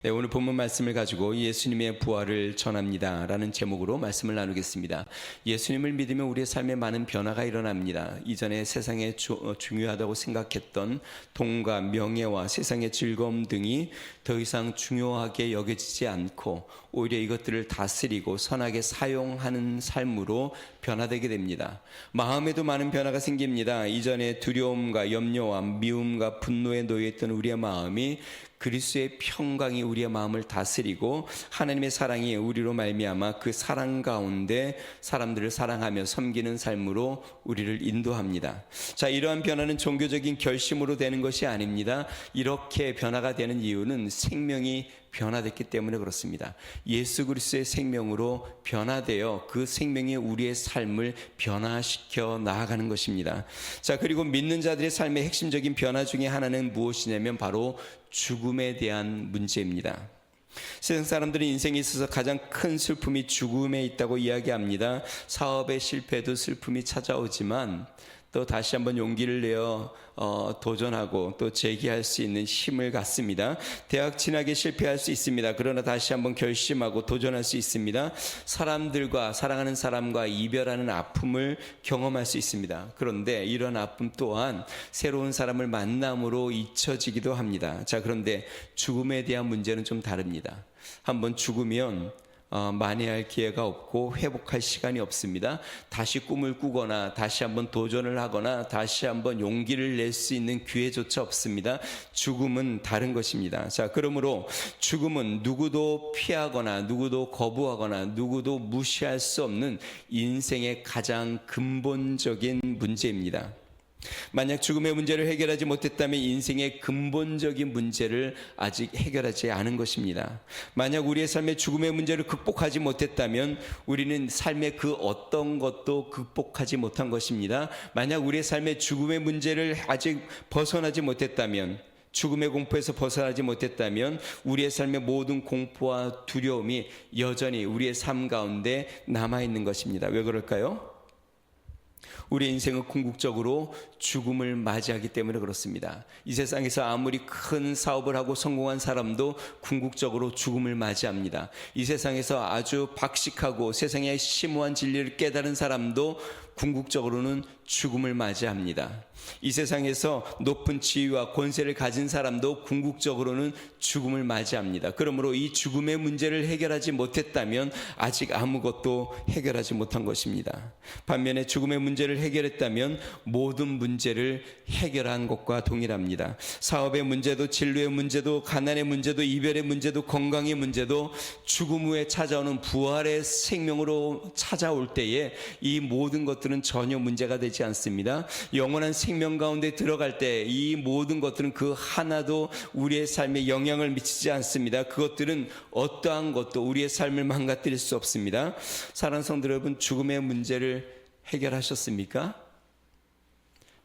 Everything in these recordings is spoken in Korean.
네, 오늘 본문 말씀을 가지고 예수님의 부활을 전합니다 라는 제목으로 말씀을 나누겠습니다. 예수님을 믿으면 우리의 삶에 많은 변화가 일어납니다. 이전에 세상에 중요하다고 생각했던 돈과 명예와 세상의 즐거움 등이 더 이상 중요하게 여겨지지 않고 오히려 이것들을 다스리고 선하게 사용하는 삶으로 변화되게 됩니다. 마음에도 많은 변화가 생깁니다. 이전에 두려움과 염려와 미움과 분노에 놓여있던 우리의 마음이 그리스도의 평강이 우리의 마음을 다스리고 하나님의 사랑이 우리로 말미암아 그 사랑 가운데 사람들을 사랑하며 섬기는 삶으로 우리를 인도합니다. 자, 이러한 변화는 종교적인 결심으로 되는 것이 아닙니다. 이렇게 변화가 되는 이유는 생명이 변화됐기 때문에 그렇습니다. 예수 그리스도의 생명으로 변화되어 그 생명이 우리의 삶을 변화시켜 나아가는 것입니다. 자, 그리고 믿는 자들의 삶의 핵심적인 변화 중에 하나는 무엇이냐면 바로 죽음에 대한 문제입니다. 세상 사람들은 인생에 있어서 가장 큰 슬픔이 죽음에 있다고 이야기합니다. 사업의 실패도 슬픔이 찾아오지만 또 다시 한번 용기를 내어 도전하고 또 재기할 수 있는 힘을 갖습니다. 대학 진학에 실패할 수 있습니다. 그러나 다시 한번 결심하고 도전할 수 있습니다. 사람들과 사랑하는 사람과 이별하는 아픔을 경험할 수 있습니다. 그런데 이런 아픔 또한 새로운 사람을 만남으로 잊혀지기도 합니다. 자, 그런데 죽음에 대한 문제는 좀 다릅니다. 한번 죽으면 만회할 기회가 없고 회복할 시간이 없습니다. 다시 꿈을 꾸거나 다시 한번 도전을 하거나 다시 한번 용기를 낼 수 있는 기회조차 없습니다. 죽음은 다른 것입니다. 자, 그러므로 죽음은 누구도 피하거나 누구도 거부하거나 누구도 무시할 수 없는 인생의 가장 근본적인 문제입니다. 만약 죽음의 문제를 해결하지 못했다면 인생의 근본적인 문제를 아직 해결하지 않은 것입니다. 만약 우리의 삶의 죽음의 문제를 극복하지 못했다면 우리는 삶의 그 어떤 것도 극복하지 못한 것입니다. 만약 우리의 삶의 죽음의 문제를 아직 벗어나지 못했다면, 죽음의 공포에서 벗어나지 못했다면 우리의 삶의 모든 공포와 두려움이 여전히 우리의 삶 가운데 남아있는 것입니다. 왜 그럴까요? 우리 인생은 궁극적으로 죽음을 맞이하기 때문에 그렇습니다. 이 세상에서 아무리 큰 사업을 하고 성공한 사람도 궁극적으로 죽음을 맞이합니다. 이 세상에서 아주 박식하고 세상의 심오한 진리를 깨달은 사람도 궁극적으로는 죽음을 맞이합니다. 이 세상에서 높은 지위와 권세를 가진 사람도 궁극적으로는 죽음을 맞이합니다. 그러므로 이 죽음의 문제를 해결하지 못했다면 아직 아무것도 해결하지 못한 것입니다. 반면에 죽음의 문제를 해결했다면 모든 문제를 해결한 것과 동일합니다. 사업의 문제도 진로의 문제도 가난의 문제도 이별의 문제도 건강의 문제도 죽음 후에 찾아오는 부활의 생명으로 찾아올 때에 이 모든 것들은 전혀 문제가 되지 않습니다. 영원한 생명 가운데 들어갈 때 이 모든 것들은 그 하나도 우리의 삶에 영향을 미치지 않습니다. 그것들은 어떠한 것도 우리의 삶을 망가뜨릴 수 없습니다. 사랑하는 성도 여러분, 죽음의 문제를 해결하셨습니까?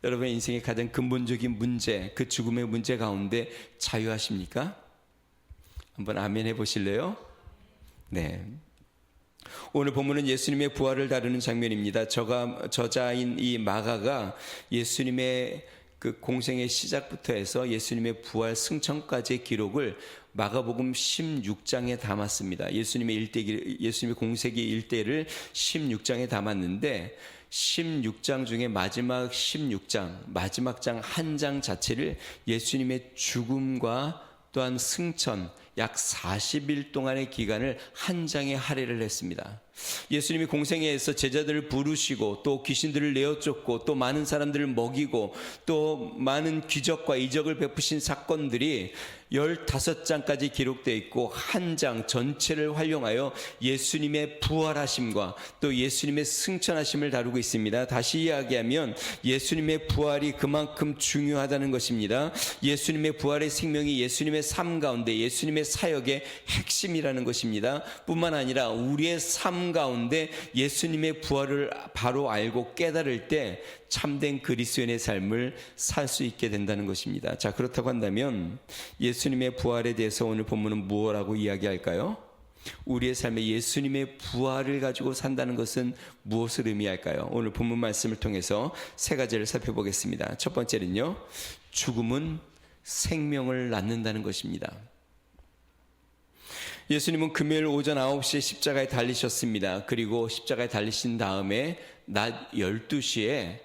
여러분의 인생의 가장 근본적인 문제, 그 죽음의 문제 가운데 자유하십니까? 한번 아멘 해보실래요? 네. 오늘 본문은 예수님의 부활을 다루는 장면입니다. 저자인 이 마가가 예수님의 그 공생의 시작부터 해서 예수님의 부활 승천까지의 기록을 마가복음 16장에 담았습니다. 예수님의 공생의 일대를 16장에 담았는데 16장 중에 마지막 16장, 마지막 장 한 장 자체를 예수님의 죽음과 또한 승천, 약 40일 동안의 기간을 한 장에 할애를 했습니다. 예수님이 공생애에서 제자들을 부르시고 또 귀신들을 내어 쫓고 또 많은 사람들을 먹이고 또 많은 기적과 이적을 베푸신 사건들이 15장까지 기록되어 있고 한 장 전체를 활용하여 예수님의 부활하심과 또 예수님의 승천하심을 다루고 있습니다. 다시 이야기하면 예수님의 부활이 그만큼 중요하다는 것입니다. 예수님의 부활의 생명이 예수님의 삶 가운데 예수님의 사역의 핵심이라는 것입니다. 뿐만 아니라 우리의 삶 가운데 예수님의 부활을 바로 알고 깨달을 때 참된 그리스도인의 삶을 살 수 있게 된다는 것입니다. 자, 그렇다고 한다면 예수님의 부활에 대해서 오늘 본문은 무엇라고 이야기할까요? 우리의 삶에 예수님의 부활을 가지고 산다는 것은 무엇을 의미할까요? 오늘 본문 말씀을 통해서 세 가지를 살펴보겠습니다. 첫 번째는요, 죽음은 생명을 낳는다는 것입니다. 예수님은 금요일 오전 9시에 십자가에 달리셨습니다. 그리고 십자가에 달리신 다음에 낮 12시에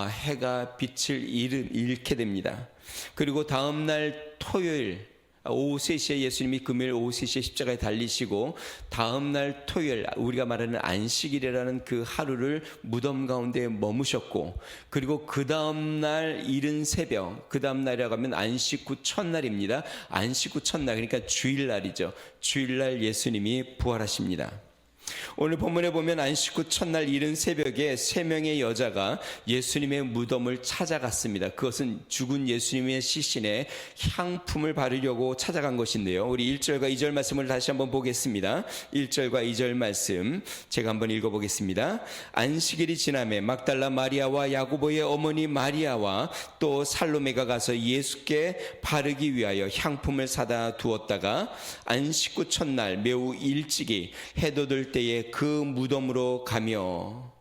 해가 빛을 잃게 됩니다. 그리고 다음날 토요일 오후 3시에 예수님이 금요일 오후 3시에 십자가에 달리시고 다음날 토요일 우리가 말하는 안식일이라는 그 하루를 무덤 가운데 머무셨고, 그리고 그 다음날 이른 새벽, 그 다음날이라고 하면 안식 후 첫날입니다. 안식 후 첫날, 그러니까 주일날이죠. 주일날 예수님이 부활하십니다. 오늘 본문에 보면 안식 후 첫날 이른 새벽에 3명의 여자가 예수님의 무덤을 찾아갔습니다. 그것은 죽은 예수님의 시신에 향품을 바르려고 찾아간 것인데요. 우리 1절과 2절 말씀을 다시 한번 보겠습니다. 1절과 2절 말씀 제가 한번 읽어보겠습니다. 안식일이 지나매 막달라 마리아와 야고보의 어머니 마리아와 또 살로메가 가서 예수께 바르기 위하여 향품을 사다 두었다가 안식 후 첫날 매우 일찍이 해돋을 때에 그 무덤으로 가며,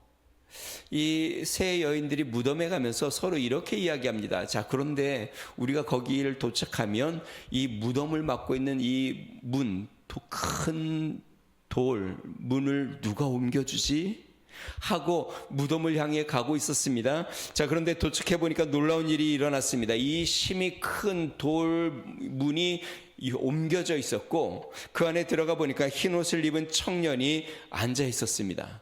이 세 여인들이 무덤에 가면서 서로 이렇게 이야기합니다. 자, 그런데 우리가 거기를 도착하면 이 무덤을 막고 있는 이 문, 큰 돌 문을 누가 옮겨주지? 하고 무덤을 향해 가고 있었습니다. 자, 그런데 도착해 보니까 놀라운 일이 일어났습니다. 이 힘이 큰 돌 문이 옮겨져 있었고, 그 안에 들어가 보니까 흰 옷을 입은 청년이 앉아 있었습니다.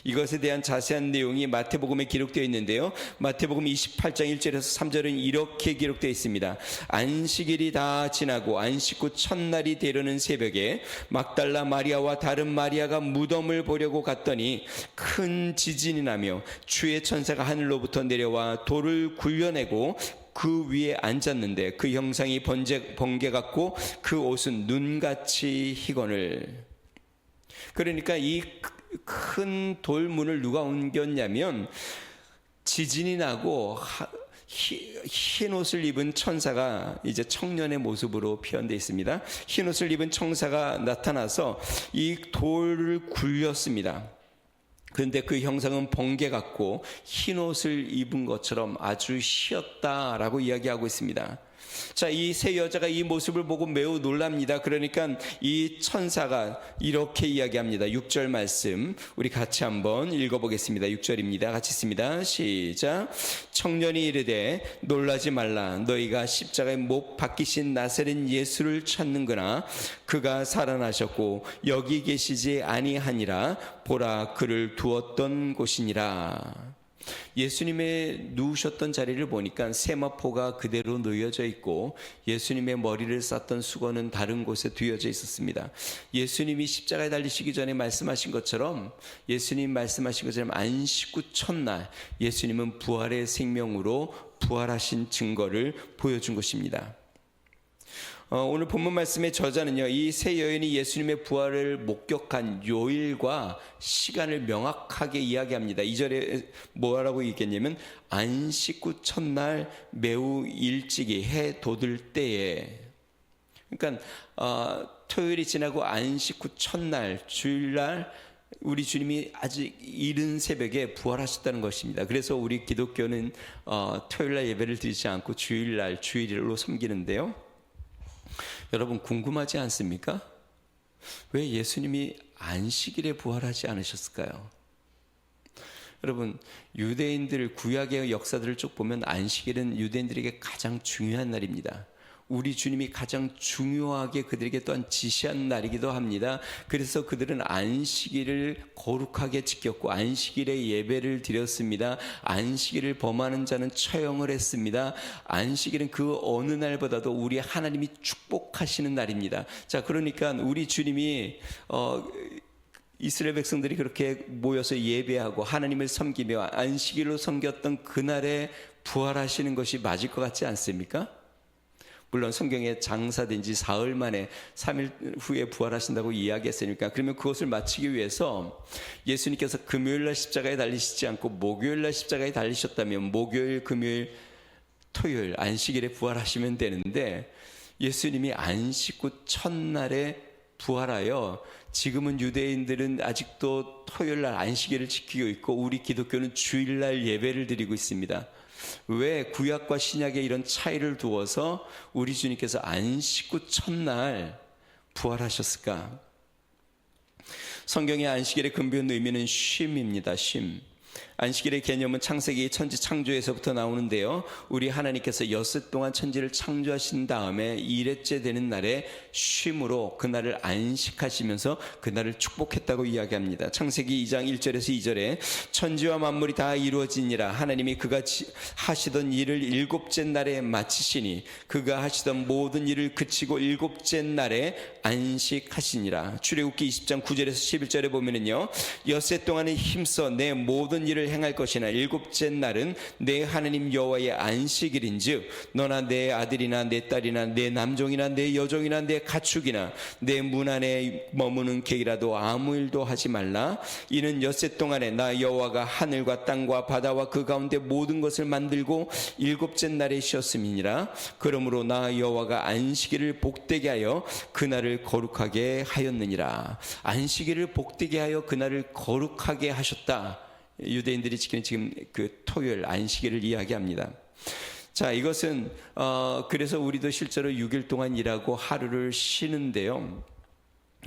이것에 대한 자세한 내용이 마태복음에 기록되어 있는데요. 마태복음 28장 1절에서 3절은 이렇게 기록되어 있습니다. 안식일이 다 지나고 안식 후 첫날이 되려는 새벽에 막달라 마리아와 다른 마리아가 무덤을 보려고 갔더니 큰 지진이 나며 주의 천사가 하늘로부터 내려와 돌을 굴려내고 그 위에 앉았는데 그 형상이 번개 같고 그 옷은 눈같이 희거늘. 그러니까 이 큰 돌문을 누가 옮겼냐면 지진이 나고 흰 옷을 입은 천사가 이제 청년의 모습으로 표현되어 있습니다. 흰 옷을 입은 천사가 나타나서 이 돌을 굴렸습니다. 그런데 그 형상은 번개 같고 흰 옷을 입은 것처럼 아주 희었다라고 이야기하고 있습니다. 자, 이 세 여자가 이 모습을 보고 매우 놀랍니다. 그러니까 이 천사가 이렇게 이야기합니다. 6절 말씀 우리 같이 한번 읽어보겠습니다. 6절입니다. 같이 읽습니다. 시작. 청년이 이르되 놀라지 말라. 너희가 십자가에 못 박히신 나사렛 예수를 찾는구나. 그가 살아나셨고 여기 계시지 아니하니라. 보라, 그를 두었던 곳이니라. 예수님의 누우셨던 자리를 보니까 세마포가 그대로 놓여져 있고 예수님의 머리를 쌌던 수건은 다른 곳에 두어져 있었습니다. 예수님이 십자가에 달리시기 전에 말씀하신 것처럼, 예수님 말씀하신 것처럼 안식 후 첫날 예수님은 부활의 생명으로 부활하신 증거를 보여준 것입니다. 오늘 본문 말씀의 저자는요, 이 세 여인이 예수님의 부활을 목격한 요일과 시간을 명확하게 이야기합니다. 2절에 뭐라고 얘기했냐면 안식 후 첫날 매우 일찍이 해 돋을 때에, 그러니까 토요일이 지나고 안식 후 첫날 주일날 우리 주님이 아직 이른 새벽에 부활하셨다는 것입니다. 그래서 우리 기독교는 토요일날 예배를 드리지 않고 주일날 주일로 섬기는데요. 여러분 궁금하지 않습니까? 왜 예수님이 안식일에 부활하지 않으셨을까요? 여러분, 유대인들 구약의 역사들을 쭉 보면 안식일은 유대인들에게 가장 중요한 날입니다. 우리 주님이 가장 중요하게 그들에게 또한 지시한 날이기도 합니다. 그래서 그들은 안식일을 거룩하게 지켰고 안식일에 예배를 드렸습니다. 안식일을 범하는 자는 처형을 했습니다. 안식일은 그 어느 날보다도 우리 하나님이 축복하시는 날입니다. 자, 그러니까 우리 주님이 이스라엘 백성들이 그렇게 모여서 예배하고 하나님을 섬기며 안식일로 섬겼던 그날에 부활하시는 것이 맞을 것 같지 않습니까? 물론 성경에 장사된 지 사흘 만에 3일 후에 부활하신다고 이야기했으니까, 그러면 그것을 마치기 위해서 예수님께서 금요일날 십자가에 달리시지 않고 목요일날 십자가에 달리셨다면 목요일, 금요일, 토요일 안식일에 부활하시면 되는데, 예수님이 안식 후 첫날에 부활하여 지금은 유대인들은 아직도 토요일날 안식일을 지키고 있고 우리 기독교는 주일날 예배를 드리고 있습니다. 왜 구약과 신약의 이런 차이를 두어서 우리 주님께서 안식 후 첫날 부활하셨을까? 성경의 안식일의 근본 의미는 쉼입니다. 쉼. 안식일의 개념은 창세기 천지 창조에서부터 나오는데요. 우리 하나님께서 엿새 동안 천지를 창조하신 다음에 일회째 되는 날에 쉼으로 그날을 안식하시면서 그날을 축복했다고 이야기합니다. 창세기 2장 1절에서 2절에 천지와 만물이 다 이루어지니라. 하나님이 그가 하시던 일을 일곱째 날에 마치시니 그가 하시던 모든 일을 그치고 일곱째 날에 안식하시니라. 출애굽기 20장 9절에서 11절에 보면은요, 엿새 동안에 힘써 내 모든 일을 행할 것이나 일곱째 날은 내 하나님 여호와의 안식일인즉 너나 내 아들이나 내 딸이나 내 남종이나 내 여종이나 내 가축이나 내 문 안에 머무는 개이라도 아무 일도 하지 말라. 이는 엿새 동안에 나 여호와가 하늘과 땅과 바다와 그 가운데 모든 것을 만들고 일곱째 날에 쉬었음이니라. 그러므로 나 여호와가 안식일을 복되게 하여 그날을 거룩하게 하였느니라. 안식일을 복되게 하여 그날을 거룩하게 하셨다. 유대인들이 지금 그 토요일 안식일을 이야기합니다. 자, 이것은 그래서 우리도 실제로 6일 동안 일하고 하루를 쉬는데요.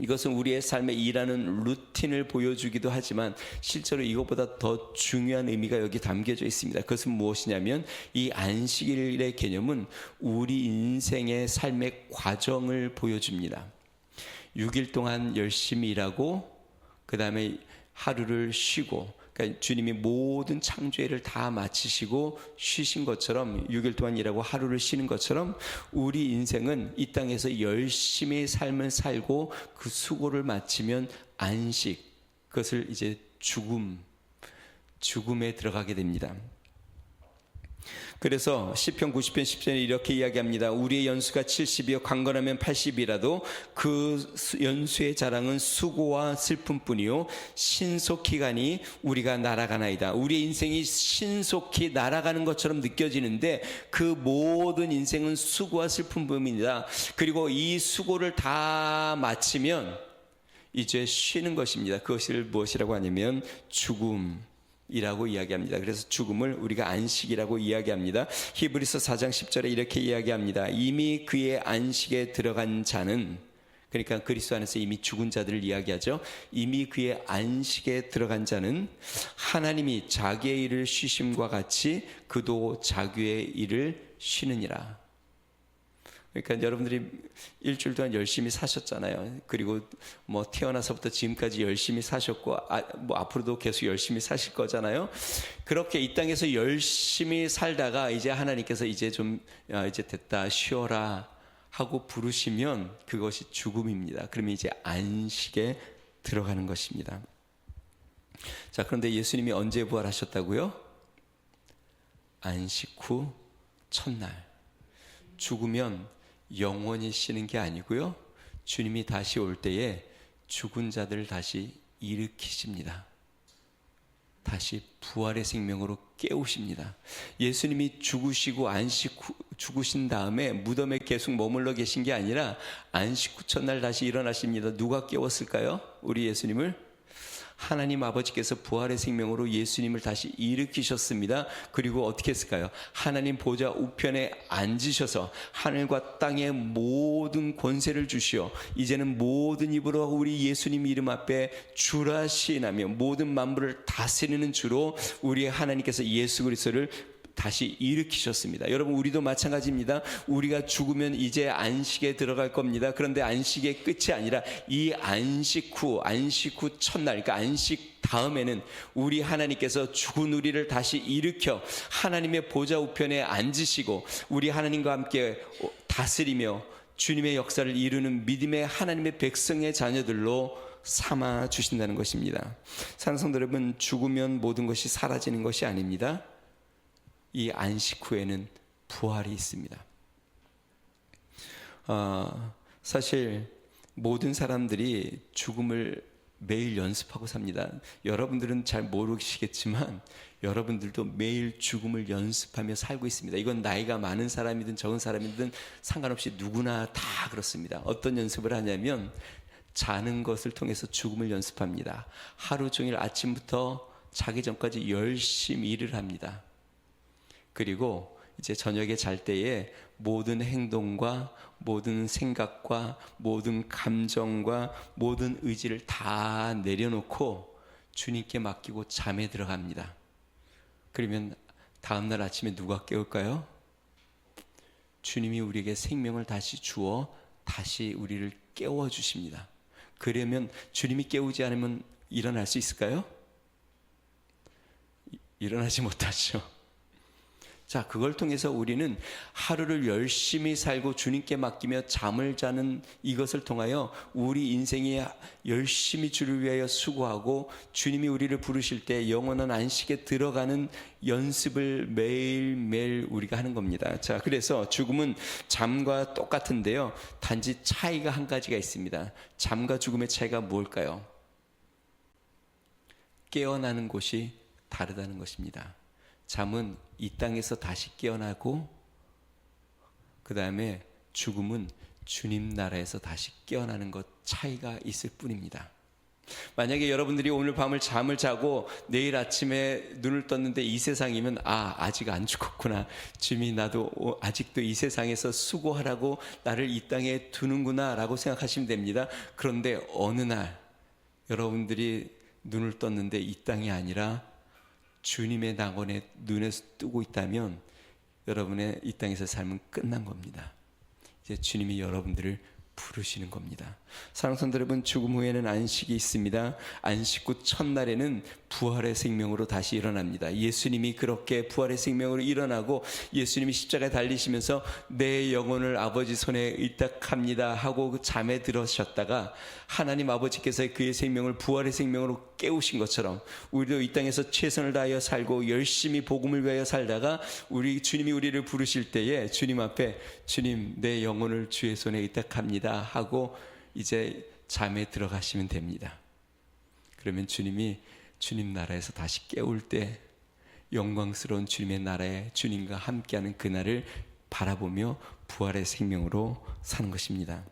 이것은 우리의 삶에 일하는 루틴을 보여주기도 하지만 실제로 이것보다 더 중요한 의미가 여기 담겨져 있습니다. 그것은 무엇이냐면 이 안식일의 개념은 우리 인생의 삶의 과정을 보여줍니다. 6일 동안 열심히 일하고 그 다음에 하루를 쉬고, 그러니까 주님이 모든 창조일을 다 마치시고 쉬신 것처럼 6일 동안 일하고 하루를 쉬는 것처럼 우리 인생은 이 땅에서 열심히 삶을 살고 그 수고를 마치면 안식, 그것을 이제 죽음에 들어가게 됩니다. 그래서 시편 90편 10편에 이렇게 이야기합니다. 우리의 연수가 70이요 강건하면 80이라도 그 연수의 자랑은 수고와 슬픔뿐이요 신속히 가니 우리가 날아가나이다. 우리의 인생이 신속히 날아가는 것처럼 느껴지는데 그 모든 인생은 수고와 슬픔뿐입니다. 그리고 이 수고를 다 마치면 이제 쉬는 것입니다. 그것을 무엇이라고 하냐면 죽음이라고 이야기합니다. 그래서 죽음을 우리가 안식이라고 이야기합니다. 히브리서 4장 10절에 이렇게 이야기합니다. 이미 그의 안식에 들어간 자는, 그러니까 그리스도 안에서 이미 죽은 자들을 이야기하죠. 이미 그의 안식에 들어간 자는 하나님이 자기의 일을 쉬심과 같이 그도 자기의 일을 쉬느니라. 그러니까 여러분들이 일주일 동안 열심히 사셨잖아요. 그리고 뭐 태어나서부터 지금까지 열심히 사셨고 뭐 앞으로도 계속 열심히 사실 거잖아요. 그렇게 이 땅에서 열심히 살다가 이제 하나님께서 이제 좀 이제 됐다 쉬어라 하고 부르시면 그것이 죽음입니다. 그러면 이제 안식에 들어가는 것입니다. 자, 그런데 예수님이 언제 부활하셨다고요? 안식 후 첫날. 죽으면 영원히 쉬는 게 아니고요, 주님이 다시 올 때에 죽은 자들을 다시 일으키십니다. 다시 부활의 생명으로 깨우십니다. 예수님이 죽으시고 죽으신 다음에 무덤에 계속 머물러 계신 게 아니라 안식 후 첫날 다시 일어나십니다. 누가 깨웠을까요? 우리 예수님을? 하나님 아버지께서 부활의 생명으로 예수님을 다시 일으키셨습니다. 그리고 어떻게 했을까요? 하나님 보좌 우편에 앉으셔서 하늘과 땅의 모든 권세를 주시어 이제는 모든 입으로 우리 예수님 이름 앞에 주라 시인하며 모든 만물을 다스리는 주로 우리 하나님께서 예수 그리스도를 다시 일으키셨습니다. 여러분, 우리도 마찬가지입니다. 우리가 죽으면 이제 안식에 들어갈 겁니다. 그런데 안식의 끝이 아니라 이 안식 후 첫날, 그러니까 안식 다음에는 우리 하나님께서 죽은 우리를 다시 일으켜 하나님의 보좌 우편에 앉으시고 우리 하나님과 함께 다스리며 주님의 역사를 이루는 믿음의 하나님의 백성의 자녀들로 삼아 주신다는 것입니다. 사랑하는 성도 여러분, 죽으면 모든 것이 사라지는 것이 아닙니다. 이 안식 후에는 부활이 있습니다. 사실 모든 사람들이 죽음을 매일 연습하고 삽니다. 여러분들은 잘 모르시겠지만 여러분들도 매일 죽음을 연습하며 살고 있습니다. 이건 나이가 많은 사람이든 적은 사람이든 상관없이 누구나 다 그렇습니다. 어떤 연습을 하냐면 자는 것을 통해서 죽음을 연습합니다. 하루 종일 아침부터 자기 전까지 열심히 일을 합니다. 그리고 이제 저녁에 잘 때에 모든 행동과 모든 생각과 모든 감정과 모든 의지를 다 내려놓고 주님께 맡기고 잠에 들어갑니다. 그러면 다음날 아침에 누가 깨울까요? 주님이 우리에게 생명을 다시 주어 다시 우리를 깨워주십니다. 그러면 주님이 깨우지 않으면 일어날 수 있을까요? 일어나지 못하죠. 자, 그걸 통해서 우리는 하루를 열심히 살고 주님께 맡기며 잠을 자는 이것을 통하여 우리 인생에 열심히 주를 위하여 수고하고 주님이 우리를 부르실 때 영원한 안식에 들어가는 연습을 매일매일 우리가 하는 겁니다. 자, 그래서 죽음은 잠과 똑같은데요. 단지 차이가 한 가지가 있습니다. 잠과 죽음의 차이가 뭘까요? 깨어나는 곳이 다르다는 것입니다. 잠은 이 땅에서 다시 깨어나고, 그 다음에 죽음은 주님 나라에서 다시 깨어나는 것 차이가 있을 뿐입니다. 만약에 여러분들이 오늘 밤을 잠을 자고 내일 아침에 눈을 떴는데 이 세상이면 아직 안 죽었구나, 주님이 나도 아직도 이 세상에서 수고하라고 나를 이 땅에 두는구나 라고 생각하시면 됩니다. 그런데 어느 날 여러분들이 눈을 떴는데 이 땅이 아니라 주님의 낙원에 눈에 뜨고 있다면 여러분의 이 땅에서 삶은 끝난 겁니다. 이제 주님이 여러분들을 부르시는 겁니다. 사랑하는 성도 여러분, 죽음 후에는 안식이 있습니다. 안식 후 첫날에는 부활의 생명으로 다시 일어납니다. 예수님이 그렇게 부활의 생명으로 일어나고 예수님이 십자가에 달리시면서 내 영혼을 아버지 손에 의탁합니다 하고 그 잠에 들으셨다가 하나님 아버지께서 그의 생명을 부활의 생명으로 깨우신 것처럼 우리도 이 땅에서 최선을 다하여 살고 열심히 복음을 위하여 살다가 주님이 우리를 부르실 때에 주님 앞에 주님 내 영혼을 주의 손에 의탁합니다 하고 이제 잠에 들어가시면 됩니다. 그러면 주님이 주님 나라에서 다시 깨울 때 영광스러운 주님의 나라에 주님과 함께하는 그날을 바라보며 부활의 생명으로 사는 것입니다.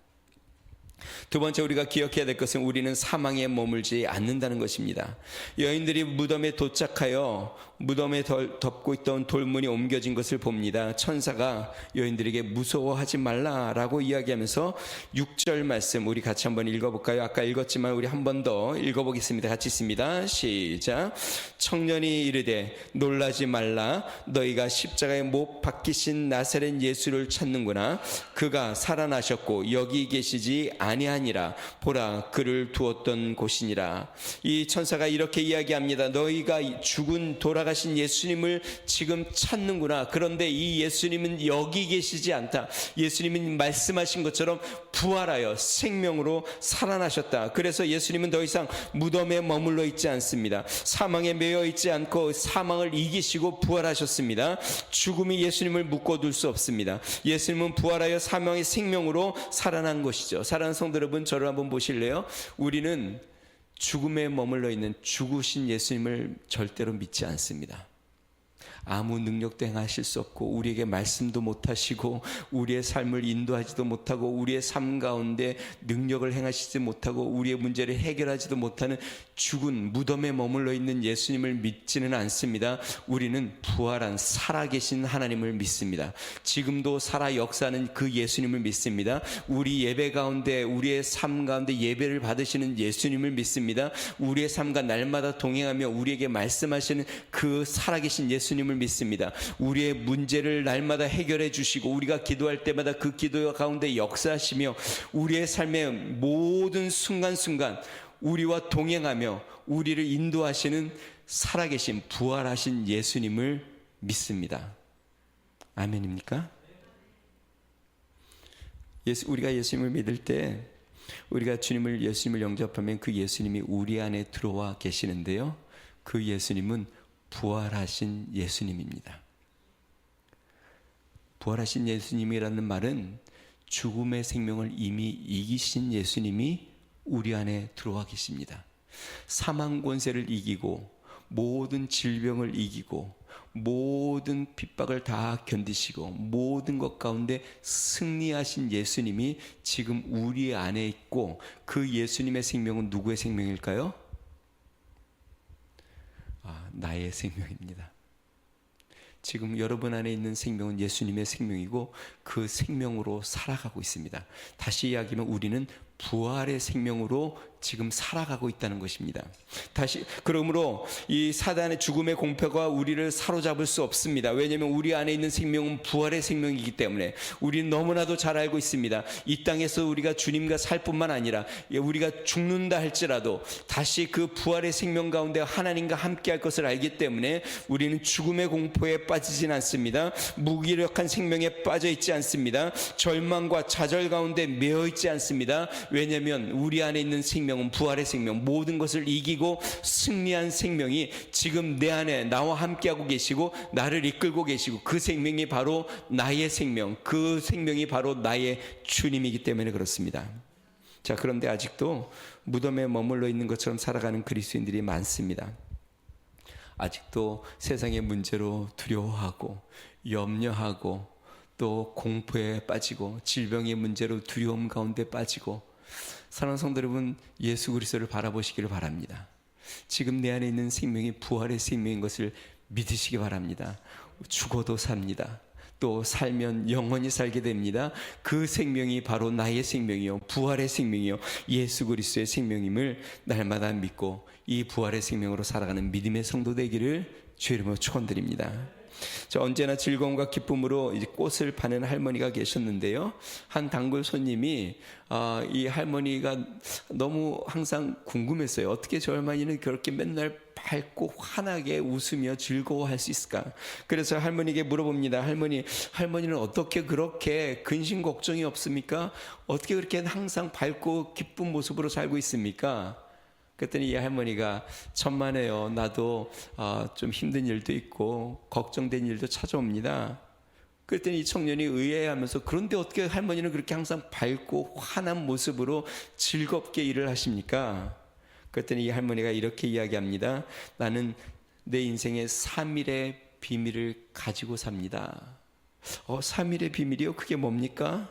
두 번째 우리가 기억해야 될 것은 우리는 사망에 머물지 않는다는 것입니다. 여인들이 무덤에 도착하여 무덤에 덮고 있던 돌문이 옮겨진 것을 봅니다. 천사가 여인들에게 무서워하지 말라라고 이야기하면서 6절 말씀 우리 같이 한번 읽어볼까요? 아까 읽었지만 우리 한 번 더 읽어보겠습니다. 같이 있습니다. 시작. 청년이 이르되 놀라지 말라, 너희가 십자가에 못 박히신 나사렛 예수를 찾는구나. 그가 살아나셨고 여기 계시지 아니하니라. 보라, 그를 두었던 곳이니라. 이 천사가 이렇게 이야기합니다. 너희가 죽은 돌아가신 예수님을 지금 찾는구나. 그런데 이 예수님은 여기 계시지 않다. 예수님은 말씀하신 것처럼 부활하여 생명으로 살아나셨다. 그래서 예수님은 더 이상 무덤에 머물러 있지 않습니다. 사망에 매여 있지 않고 사망을 이기시고 부활하셨습니다. 죽음이 예수님을 묶어둘 수 없습니다. 예수님은 부활하여 사망의 생명으로 살아난 것이죠. 사랑하는 성도 여러분, 저를 한번 보실래요? 우리는 죽음에 머물러 있는 죽으신 예수님을 절대로 믿지 않습니다. 아무 능력도 행하실 수 없고 우리에게 말씀도 못하시고 우리의 삶을 인도하지도 못하고 우리의 삶 가운데 능력을 행하시지 못하고 우리의 문제를 해결하지도 못하는 죽은 무덤에 머물러 있는 예수님을 믿지는 않습니다. 우리는 부활한 살아계신 하나님을 믿습니다. 지금도 살아 역사하는 그 예수님을 믿습니다. 우리 예배 가운데 우리의 삶 가운데 예배를 받으시는 예수님을 믿습니다. 우리의 삶과 날마다 동행하며 우리에게 말씀하시는 그 살아계신 예수님을 믿습니다. 우리의 문제를 날마다 해결해 주시고 우리가 기도할 때마다 그 기도 가운데 역사하시며 우리의 삶의 모든 순간순간 우리와 동행하며 우리를 인도하시는 살아계신 부활하신 예수님을 믿습니다. 아멘입니까? 우리가 예수님을 믿을 때 우리가 예수님을 영접하면 그 예수님이 우리 안에 들어와 계시는데요. 그 예수님은 부활하신 예수님입니다. 부활하신 예수님이라는 말은 죽음의 생명을 이미 이기신 예수님이 우리 안에 들어와 계십니다. 사망 권세를 이기고 모든 질병을 이기고 모든 핍박을 다 견디시고 모든 것 가운데 승리하신 예수님이 지금 우리 안에 있고 그 예수님의 생명은 누구의 생명일까요? 나의 생명입니다. 지금 여러분 안에 있는 생명은 예수님의 생명이고 그 생명으로 살아가고 있습니다. 다시 이야기하면 우리는 부활의 생명으로 지금 살아가고 있다는 것입니다. 그러므로 이 사단의 죽음의 공포가 우리를 사로잡을 수 없습니다. 왜냐하면 우리 안에 있는 생명은 부활의 생명이기 때문에 우리는 너무나도 잘 알고 있습니다. 이 땅에서 우리가 주님과 살 뿐만 아니라 우리가 죽는다 할지라도 다시 그 부활의 생명 가운데 하나님과 함께 할 것을 알기 때문에 우리는 죽음의 공포에 빠지진 않습니다. 무기력한 생명에 빠져 있지 않습니다. 절망과 좌절 가운데 매여 있지 않습니다. 왜냐하면 우리 안에 있는 생명은 부활의 생명, 모든 것을 이기고 승리한 생명이 지금 내 안에 나와 함께하고 계시고 나를 이끌고 계시고 그 생명이 바로 나의 생명, 그 생명이 바로 나의 주님이기 때문에 그렇습니다. 자, 그런데 아직도 무덤에 머물러 있는 것처럼 살아가는 그리스도인들이 많습니다. 아직도 세상의 문제로 두려워하고 염려하고 또 공포에 빠지고 질병의 문제로 두려움 가운데 빠지고, 사랑하는 성도 여러분, 예수 그리스도를 바라보시기를 바랍니다. 지금 내 안에 있는 생명이 부활의 생명인 것을 믿으시기 바랍니다. 죽어도 삽니다. 또 살면 영원히 살게 됩니다. 그 생명이 바로 나의 생명이요, 부활의 생명이요, 예수 그리스도의 생명임을 날마다 믿고 이 부활의 생명으로 살아가는 믿음의 성도 되기를 주의 이름으로 축원드립니다. 자, 언제나 즐거움과 기쁨으로 이제 꽃을 파는 할머니가 계셨는데요. 한 단골 손님이 이 할머니가 너무 항상 궁금했어요. 어떻게 저 할머니는 그렇게 맨날 밝고 환하게 웃으며 즐거워할 수 있을까? 그래서 할머니에게 물어봅니다. 할머니는 어떻게 그렇게 근심 걱정이 없습니까? 어떻게 그렇게 항상 밝고 기쁜 모습으로 살고 있습니까? 그랬더니 이 할머니가 천만에요. 나도 좀 힘든 일도 있고 걱정된 일도 찾아옵니다. 그랬더니 이 청년이 의아해하면서, 그런데 어떻게 할머니는 그렇게 항상 밝고 환한 모습으로 즐겁게 일을 하십니까? 그랬더니 이 할머니가 이렇게 이야기합니다. 나는 내 인생의 3일의 비밀을 가지고 삽니다. 3일의 비밀이요? 그게 뭡니까?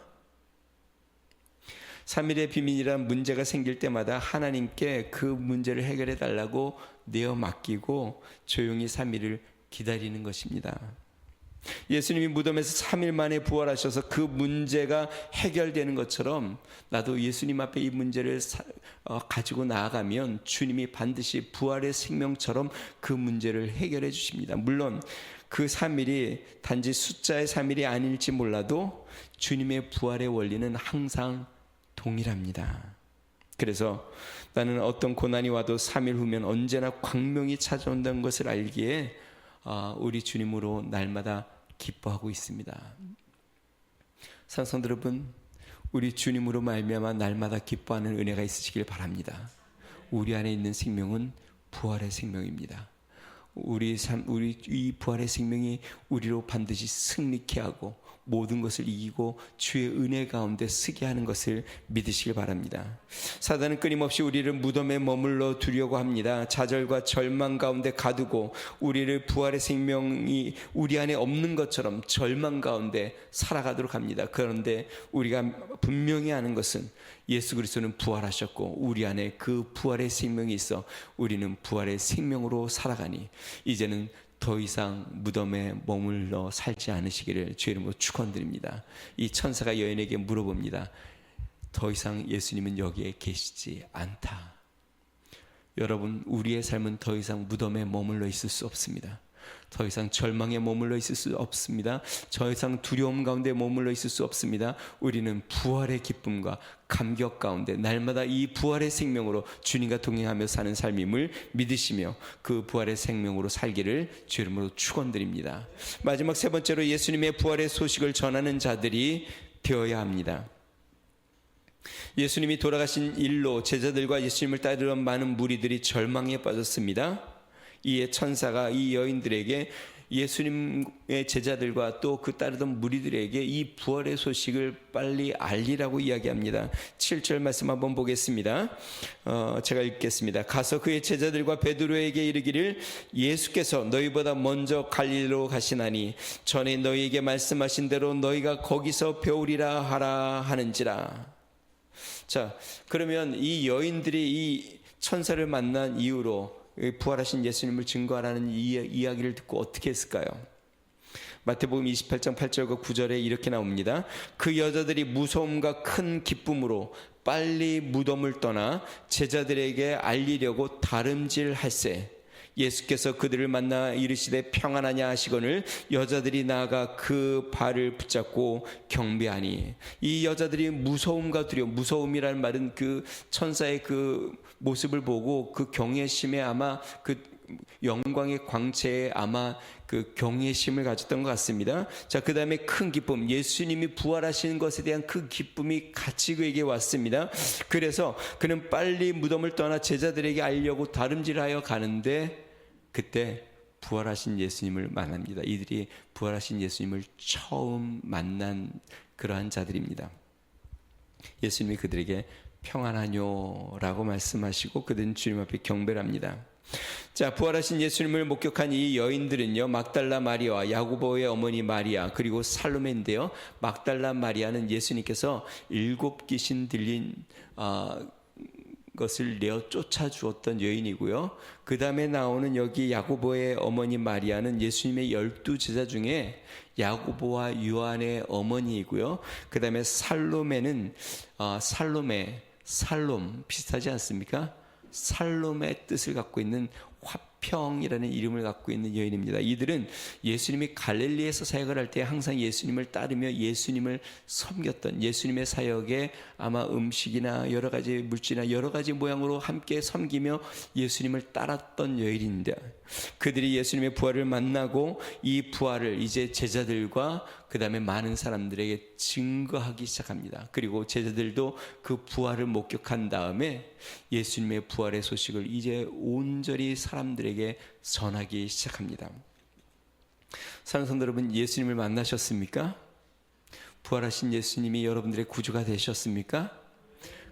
3일의 비밀이란 문제가 생길 때마다 하나님께 그 문제를 해결해 달라고 내어 맡기고 조용히 3일을 기다리는 것입니다. 예수님이 무덤에서 3일 만에 부활하셔서 그 문제가 해결되는 것처럼 나도 예수님 앞에 이 문제를 가지고 나아가면 주님이 반드시 부활의 생명처럼 그 문제를 해결해 주십니다. 물론 그 3일이 단지 숫자의 3일이 아닐지 몰라도 주님의 부활의 원리는 항상 동일합니다. 그래서 나는 어떤 고난이 와도 3일 후면 언제나 광명이 찾아온다는 것을 알기에 우리 주님으로 날마다 기뻐하고 있습니다. 산성들 여러분, 우리 주님으로 말미암아 날마다 기뻐하는 은혜가 있으시길 바랍니다. 우리 안에 있는 생명은 부활의 생명입니다. 우리 이 부활의 생명이 우리로 반드시 승리케 하고 모든 것을 이기고 주의 은혜 가운데 쓰게 하는 것을 믿으시길 바랍니다. 사단은 끊임없이 우리를 무덤에 머물러 두려고 합니다. 좌절과 절망 가운데 가두고 우리를 부활의 생명이 우리 안에 없는 것처럼 절망 가운데 살아가도록 합니다. 그런데 우리가 분명히 아는 것은 예수 그리스도는 부활하셨고 우리 안에 그 부활의 생명이 있어 우리는 부활의 생명으로 살아가니 이제는 더 이상 무덤에 머물러 살지 않으시기를 주의 이름으로 축원드립니다. 이 천사가 여인에게 물어봅니다. 더 이상 예수님은 여기에 계시지 않다. 여러분, 우리의 삶은 더 이상 무덤에 머물러 있을 수 없습니다. 더 이상 절망에 머물러 있을 수 없습니다. 더 이상 두려움 가운데 머물러 있을 수 없습니다. 우리는 부활의 기쁨과 감격 가운데 날마다 이 부활의 생명으로 주님과 동행하며 사는 삶임을 믿으시며 그 부활의 생명으로 살기를 주의 이름으로 축원드립니다. 마지막 세 번째로 예수님의 부활의 소식을 전하는 자들이 되어야 합니다. 예수님이 돌아가신 일로 제자들과 예수님을 따르던 많은 무리들이 절망에 빠졌습니다. 이에 천사가 이 여인들에게 예수님의 제자들과 또 그 따르던 무리들에게 이 부활의 소식을 빨리 알리라고 이야기합니다. 7절 말씀 한번 보겠습니다. 제가 읽겠습니다. 가서 그의 제자들과 베드로에게 이르기를 예수께서 너희보다 먼저 갈릴리로 가시나니 전에 너희에게 말씀하신 대로 너희가 거기서 배우리라 하라 하는지라. 자, 그러면 이 여인들이 이 천사를 만난 이후로 부활하신 예수님을 증거하라는 이야기를 듣고 어떻게 했을까요? 마태복음 28장 8절과 9절에 이렇게 나옵니다. 그 여자들이 무서움과 큰 기쁨으로 빨리 무덤을 떠나 제자들에게 알리려고 다름질할세. 예수께서 그들을 만나 이르시되 평안하냐 하시거늘 여자들이 나아가 그 발을 붙잡고 경배하니. 이 여자들이 무서움과 두려움, 무서움이라는 말은 그 천사의 그 모습을 보고 그 경외심에 아마 그 영광의 광채에 아마 그 경외심을 가졌던 것 같습니다. 자, 그 다음에 큰 기쁨, 예수님이 부활하시는 것에 대한 큰 기쁨이 같이 그에게 왔습니다. 그래서 그는 빨리 무덤을 떠나 제자들에게 알려고 다름질하여 가는데 그때 부활하신 예수님을 만납니다. 이들이 부활하신 예수님을 처음 만난 그러한 자들입니다. 예수님이 그들에게 평안하뇨라고 말씀하시고 그들은 주님 앞에 경배를 합니다. 자, 부활하신 예수님을 목격한 이 여인들은요, mag달라 마리아와 야고보의 어머니 마리아 그리고 살로메인데요. mag달라 마리아는 예수님께서 7 귀신 들린 것을 내어 쫓아주었던 여인이고요. 그 다음에 나오는 여기 야고보의 어머니 마리아는 예수님의 12 제자 중에 야고보와 요한의 어머니이고요. 그 다음에 살로메는 살롬 비슷하지 않습니까? 살롬의 뜻을 갖고 있는 화평이라는 이름을 갖고 있는 여인입니다. 이들은 예수님이 갈릴리에서 사역을 할 때 항상 예수님을 따르며 예수님을 섬겼던, 예수님의 사역에 아마 음식이나 여러 가지 물질이나 여러 가지 모양으로 함께 섬기며 예수님을 따랐던 여인인데, 그들이 예수님의 부활을 만나고 이 부활을 이제 제자들과 그 다음에 많은 사람들에게 증거하기 시작합니다. 그리고 제자들도 그 부활을 목격한 다음에 예수님의 부활의 소식을 이제 온전히 사람들에게 전하기 시작합니다. 사랑하는 성도 여러분, 예수님을 만나셨습니까? 부활하신 예수님이 여러분들의 구주가 되셨습니까?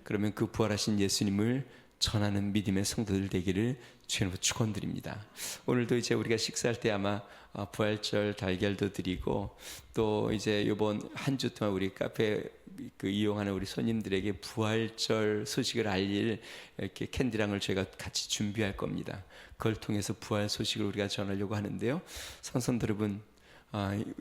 그러면 그 부활하신 예수님을 전하는 믿음의 성도들 되기를 주님으로 축원드립니다. 오늘도 이제 우리가 식사할 때 아마 부활절 달걀도 드리고, 또 이제 이번 한 주 동안 우리 카페 이용하는 우리 손님들에게 부활절 소식을 알릴 이렇게 캔디랑을 저희가 같이 준비할 겁니다. 그걸 통해서 부활 소식을 우리가 전하려고 하는데요. 성도 여러분,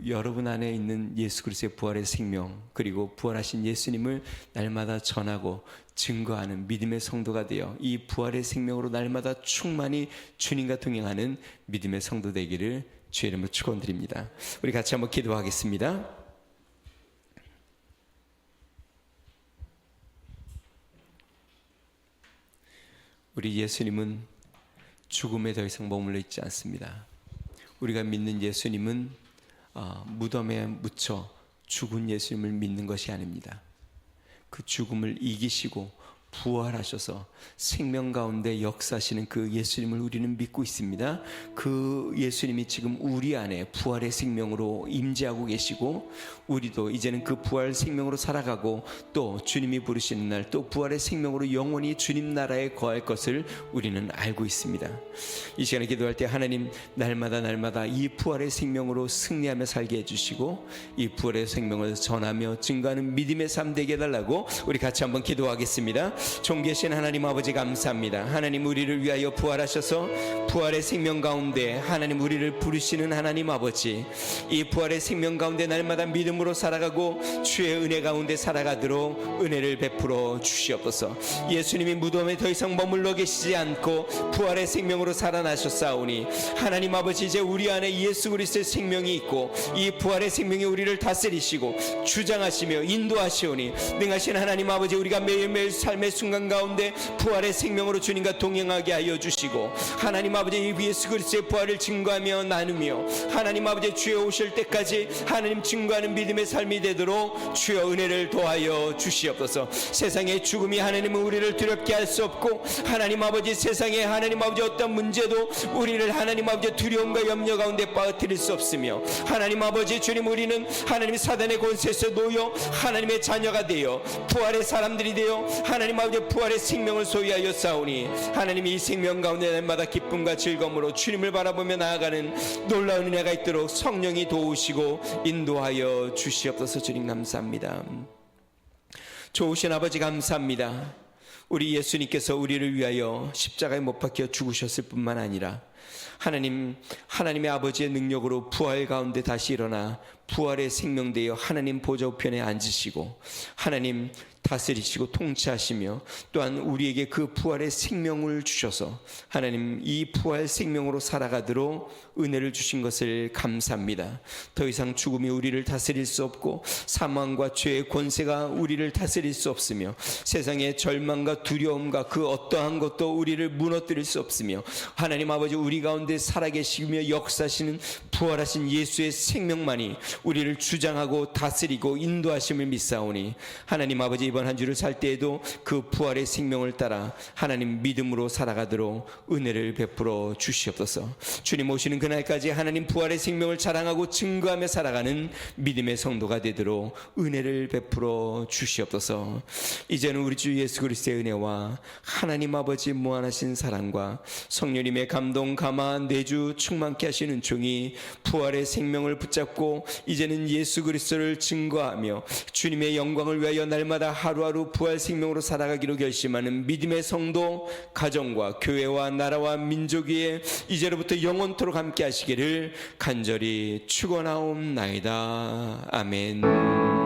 여러분 안에 있는 예수 그리스도의 부활의 생명, 그리고 부활하신 예수님을 날마다 전하고 증거하는 믿음의 성도가 되어 이 부활의 생명으로 날마다 충만히 주님과 동행하는 믿음의 성도 되기를 주의 이름으로 축원드립니다. 우리 같이 한번 기도하겠습니다. 우리 예수님은 죽음에 더 이상 머물러 있지 않습니다. 우리가 믿는 예수님은 무덤에 묻혀 죽은 예수님을 믿는 것이 아닙니다. 그 죽음을 이기시고 부활하셔서 생명 가운데 역사하시는 그 예수님을 우리는 믿고 있습니다. 그 예수님이 지금 우리 안에 부활의 생명으로 임재하고 계시고, 우리도 이제는 그 부활 생명으로 살아가고, 또 주님이 부르시는 날 또 부활의 생명으로 영원히 주님 나라에 거할 것을 우리는 알고 있습니다. 이 시간에 기도할 때 하나님, 날마다 이 부활의 생명으로 승리하며 살게 해주시고, 이 부활의 생명을 전하며 증거하는 믿음의 삶 되게 해달라고 우리 같이 한번 기도하겠습니다. 존귀하신 하나님 아버지 감사합니다. 하나님, 우리를 위하여 부활하셔서 부활의 생명 가운데 하나님 우리를 부르시는 하나님 아버지, 이 부활의 생명 가운데 날마다 믿음으로 살아가고 주의 은혜 가운데 살아가도록 은혜를 베풀어 주시옵소서. 예수님이 무덤에 더 이상 머물러 계시지 않고 부활의 생명으로 살아나셨사오니 하나님 아버지, 이제 우리 안에 예수 그리스도의 생명이 있고 이 부활의 생명이 우리를 다스리시고 주장하시며 인도하시오니 능하신 하나님 아버지, 우리가 매일매일 삶의 순간 가운데 부활의 생명으로 주님과 동행하게 하여 주시고, 하나님 아버지, 예수 그리스도의 부활을 증거하며 나누며 하나님 아버지 주여 오실 때까지 하나님 증거하는 믿음의 삶이 되도록 주여 은혜를 더하여 주시옵소서. 세상의 죽음이 하나님은 우리를 두렵게 할 수 없고, 하나님 아버지 세상에 하나님 아버지 어떤 문제도 우리를 하나님 아버지 두려움과 염려 가운데 빠뜨릴 수 없으며, 하나님 아버지 주님, 우리는 하나님 사단의 권세에서 놓여 하나님의 자녀가 되어 부활의 사람들이 되어 하나님 아버지 부활의 생명을 소유하여 싸우니, 하나님 이 생명 가운데 날마다 기쁨과 즐거움으로 주님을 바라보며 나아가는 놀라운 은혜가 있도록 성령이 도우시고 인도하여 주시옵소서. 주님 감사합니다. 좋으신 아버지 감사합니다. 우리 예수님께서 우리를 위하여 십자가에 못 박혀 죽으셨을 뿐만 아니라 하나님의 아버지의 능력으로 부활 가운데 다시 일어나 부활의 생명되어 하나님 보좌 우편에 앉으시고 하나님 다스리시고 통치하시며 또한 우리에게 그 부활의 생명을 주셔서 하나님 이 부활 생명으로 살아가도록 은혜를 주신 것을 감사합니다. 더 이상 죽음이 우리를 다스릴 수 없고 사망과 죄의 권세가 우리를 다스릴 수 없으며 세상의 절망과 두려움과 그 어떠한 것도 우리를 무너뜨릴 수 없으며 하나님 아버지 우리 가운데 살아계시며 역사하시는 부활하신 예수의 생명만이 우리를 주장하고 다스리고 인도하심을 믿사오니 하나님 아버지 이번 한 주를 살 때에도 그 부활의 생명을 따라 하나님 믿음으로 살아가도록 은혜를 베풀어 주시옵소서. 주님 오시는 그날까지 하나님 부활의 생명을 자랑하고 증거하며 살아가는 믿음의 성도가 되도록 은혜를 베풀어 주시옵소서. 이제는 우리 주 예수 그리스도의 은혜와 하나님 아버지 무한하신 사랑과 성령님의 감동 감화 내주 충만케 하시는 종이 부활의 생명을 붙잡고 이제는 예수 그리스도를 증거하며 주님의 영광을 위하여 날마다 하루하루 부활 생명으로 살아가기로 결심하는 믿음의 성도 가정과 교회와 나라와 민족 위에 이제로부터 영원토록 함께 하시기를 간절히 축원하옵나이다. 아멘.